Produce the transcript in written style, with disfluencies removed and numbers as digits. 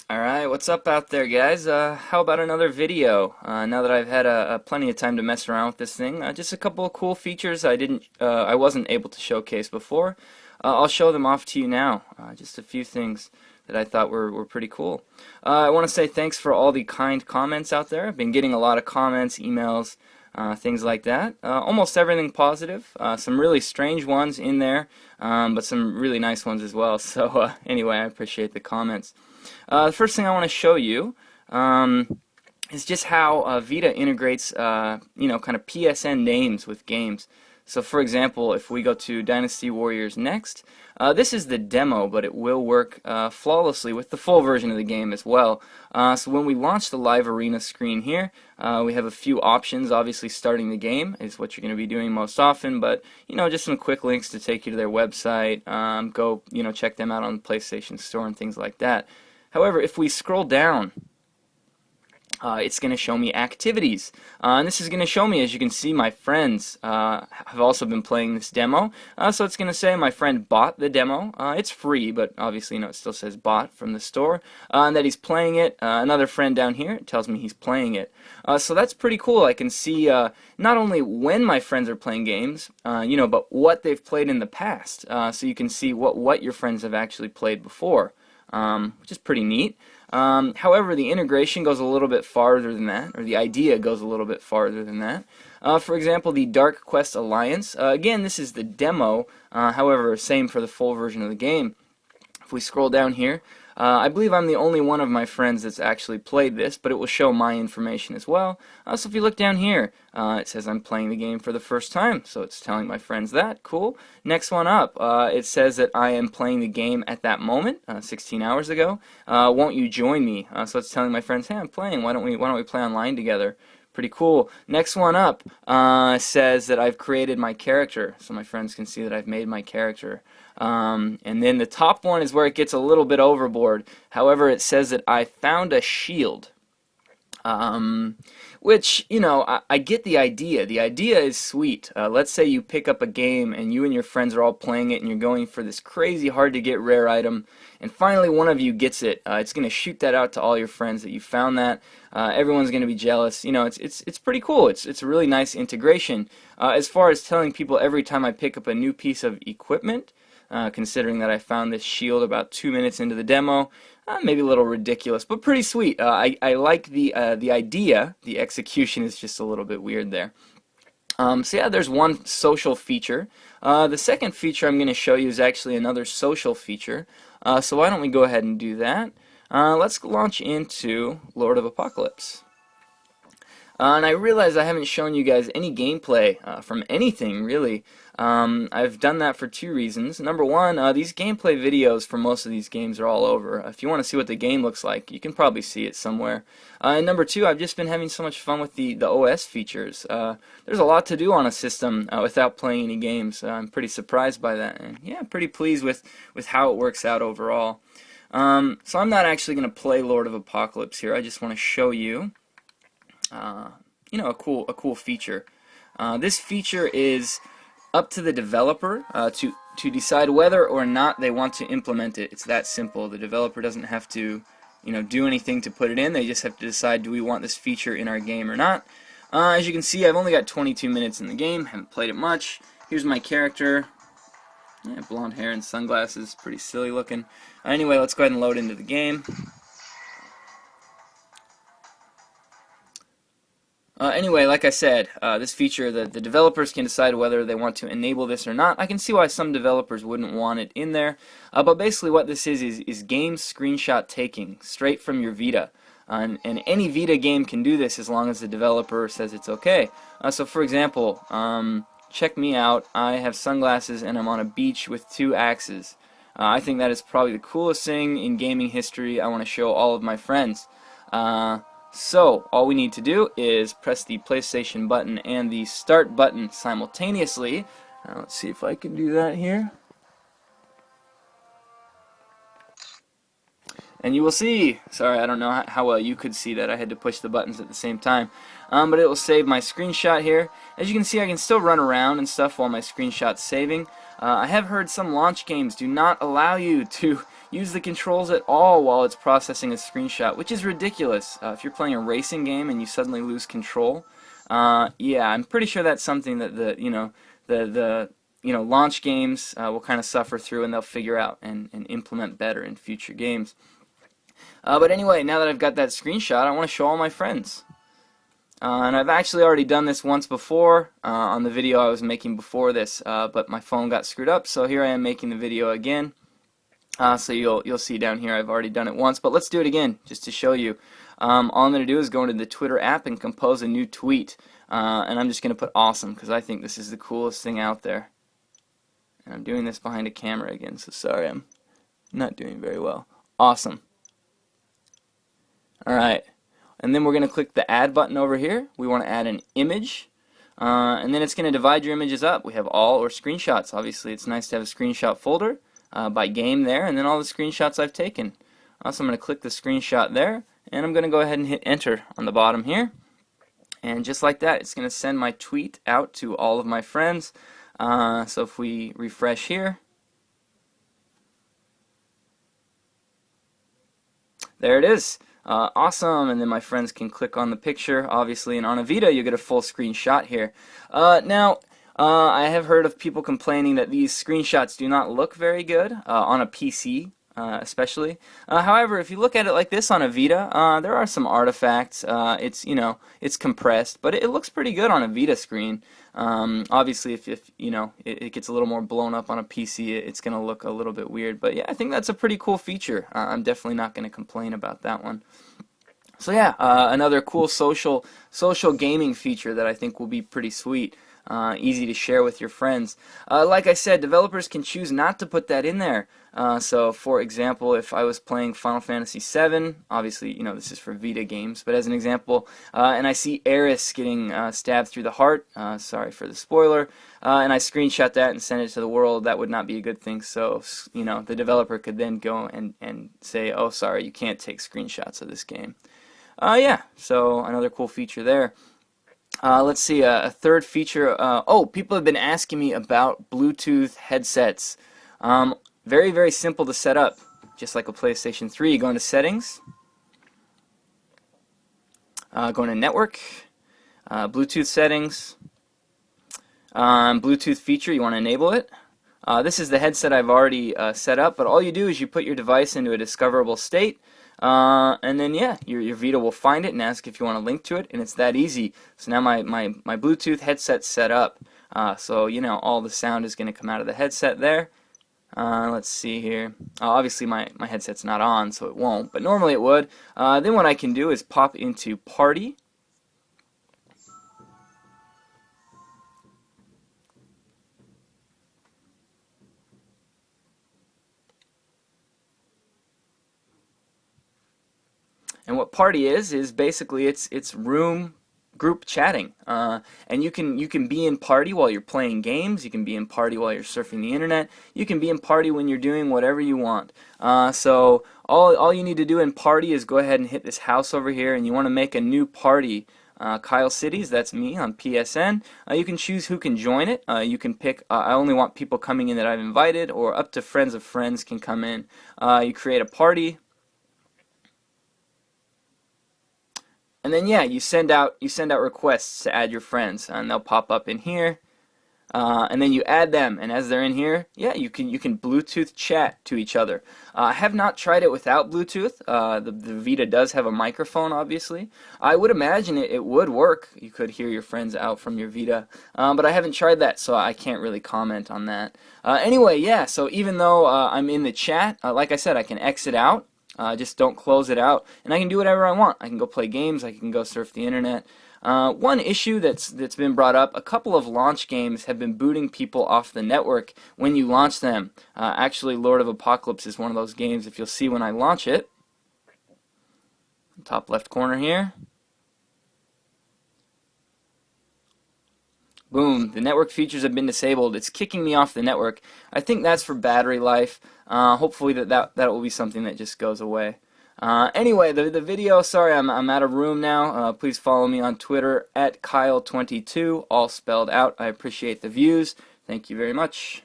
Alright, what's up out there, guys? How about another video? Now that I've had plenty of time to mess around with this thing, just a couple of cool features I wasn't able to showcase before. I'll show them off to you now. Just a few things that I thought were pretty cool. I want to say thanks for all the kind comments out there. I've been getting a lot of comments, emails, things like that. Almost everything positive. Some really strange ones in there, but some really nice ones as well. So anyway, I appreciate the comments. The first thing I want to show you is just how VITA integrates, kind of PSN names with games. So, for example, if we go to Dynasty Warriors next, this is the demo, but it will work flawlessly with the full version of the game as well. So when we launch the live arena screen here, we have a few options. Obviously, starting the game is what you're going to be doing most often, but just some quick links to take you to their website. Go, check them out on the PlayStation Store and things like that. However, if we scroll down, it's going to show me activities. And this is going to show me, as you can see, my friends have also been playing this demo. So it's going to say my friend bought the demo. It's free, but obviously, it still says bought from the store. And that he's playing it. Another friend down here tells me he's playing it. So that's pretty cool. I can see not only when my friends are playing games, but what they've played in the past. So you can see what your friends have actually played before. Which is pretty neat. However, the integration goes a little bit farther than that, or the idea goes a little bit farther than that. For example, the Dark Quest Alliance. Again, this is the demo, however, same for the full version of the game. If we scroll down here, I believe I'm the only one of my friends that's actually played this, but it will show my information as well. So if you look down here, it says I'm playing the game for the first time, so it's telling my friends that. Cool. Next one up, it says that I am playing the game at that moment, 16 hours ago. Won't you join me? So it's telling my friends, hey, I'm playing. Why don't we play online together? Pretty cool. Next one up says that I've created my character, so my friends can see that I've made my character. And then the top one is where it gets a little bit overboard. However, it says that I found a shield. Which, I get the idea. The idea is sweet. Let's say you pick up a game and you and your friends are all playing it and you're going for this crazy hard to get rare item, and finally one of you gets it. It's going to shoot that out to all your friends that you found that. Everyone's going to be jealous. It's pretty cool. It's a really nice integration. As far as telling people every time I pick up a new piece of equipment, considering that I found this shield about 2 minutes into the demo, maybe a little ridiculous, but pretty sweet. I like the idea. The execution is just a little bit weird there. So yeah, there's one social feature. The second feature I'm going to show you is actually another social feature. So why don't we go ahead and do that? Let's launch into Lord of Apocalypse. And I realize I haven't shown you guys any gameplay from anything, really. I've done that for two reasons. Number one, these gameplay videos for most of these games are all over. If you want to see what the game looks like, you can probably see it somewhere. And number two, I've just been having so much fun with the OS features. There's a lot to do on a system without playing any games. I'm pretty surprised by that. And yeah, pretty pleased with how it works out overall. So I'm not actually going to play Lord of Apocalypse here. I just want to show you a cool feature. This feature is up to the developer to decide whether or not they want to implement it. It's that simple. The developer doesn't have to do anything to put it in. They just have to decide, do we want this feature in our game or not. As you can see, I've only got 22 minutes in the game. Haven't played it much. Here's my character. Yeah, blonde hair and sunglasses. Pretty silly looking. Anyway, let's go ahead and load into the game. Anyway, like I said, this feature, the developers can decide whether they want to enable this or not. I can see why some developers wouldn't want it in there, but basically what this is game screenshot taking straight from your VITA. And any VITA game can do this as long as the developer says it's okay. So for example, check me out. I have sunglasses and I'm on a beach with two axes. I think that is probably the coolest thing in gaming history. I want to show all of my friends. So, all we need to do is press the PlayStation button and the Start button simultaneously. Let's see if I can do that here. And you will see, sorry, I don't know how well you could see that. I had to push the buttons at the same time. But it will save my screenshot here. As you can see, I can still run around and stuff while my screenshot's saving. I have heard some launch games do not allow you to use the controls at all while it's processing a screenshot, which is ridiculous. If you're playing a racing game and you suddenly lose control, yeah, I'm pretty sure that's something that the launch games will kind of suffer through, and they'll figure out and implement better in future games. But anyway, now that I've got that screenshot, I want to show all my friends. And I've actually already done this once before on the video I was making before this, but my phone got screwed up, so here I am making the video again. So you'll see down here I've already done it once, but let's do it again just to show you. All I'm going to do is go into the Twitter app and compose a new tweet, and I'm just going to put awesome because I think this is the coolest thing out there. And I'm doing this behind a camera again, so sorry I'm not doing very well. Awesome. Alright, and then we're going to click the add button over here. We want to add an image, and then it's going to divide your images up. We have all or screenshots. Obviously it's nice to have a screenshot folder by game there, and then all the screenshots I've taken. So I'm going to click the screenshot there, and I'm going to go ahead and hit enter on the bottom here. And just like that, it's going to send my tweet out to all of my friends. So if we refresh here, there it is. Awesome, and then my friends can click on the picture, obviously, and on a VITA you get a full screenshot here. Now, I have heard of people complaining that these screenshots do not look very good on a PC, especially. However, if you look at it like this on a VITA, there are some artifacts. It's compressed, but it looks pretty good on a VITA screen. Obviously, if it gets a little more blown up on a PC, it's going to look a little bit weird. But yeah, I think that's a pretty cool feature. I'm definitely not going to complain about that one. So yeah, another cool social gaming feature that I think will be pretty sweet. Easy to share with your friends. Like I said, developers can choose not to put that in there. So for example, if I was playing Final Fantasy VII, obviously this is for Vita games, but as an example, and I see Eris getting stabbed through the heart, sorry for the spoiler, and I screenshot that and send it to the world, that would not be a good thing. So the developer could then go and say, oh sorry, you can't take screenshots of this game. Yeah, so another cool feature there. Let's see, a third feature. Oh, people have been asking me about Bluetooth headsets. Very, very simple to set up, just like a PlayStation 3. You go into Settings, go into Network, Bluetooth Settings, Bluetooth feature, you want to enable it. This is the headset I've already set up, but all you do is you put your device into a discoverable state, and then yeah, your VITA will find it and ask if you want to link to it, and it's that easy. So now my Bluetooth headset's set up, so all the sound is going to come out of the headset there. Let's see here. Obviously my headset's not on, so it won't, but normally it would. Then what I can do is pop into Party. And what Party is basically it's room group chatting, and you can be in Party while you're playing games. You can be in Party while you're surfing the internet. You can be in Party when you're doing whatever you want. So all you need to do in Party is go ahead and hit this house over here, and you want to make a new party. Kyle Cities, that's me on PSN. You can choose who can join it. You can pick, I only want people coming in that I've invited, or up to friends of friends can come in. You create a party. And then yeah, you send out requests to add your friends, and they'll pop up in here. And then you add them, and as they're in here, yeah, you can Bluetooth chat to each other. I have not tried it without Bluetooth. The VITA does have a microphone, obviously. I would imagine it would work. You could hear your friends out from your VITA, but I haven't tried that, so I can't really comment on that. Anyway, yeah, so even though I'm in the chat, like I said, I can exit out. Just don't close it out, and I can do whatever I want. I can go play games, I can go surf the internet. One issue that's been brought up, a couple of launch games have been booting people off the network when you launch them. Actually, Lord of Apocalypse is one of those games. If you'll see when I launch it, top left corner here, boom, the network features have been disabled. It's kicking me off the network. I think that's for battery life. Hopefully that will be something that just goes away. Anyway, the video, sorry, I'm out of room now. Please follow me on Twitter at Kyle22, all spelled out. I appreciate the views. Thank you very much.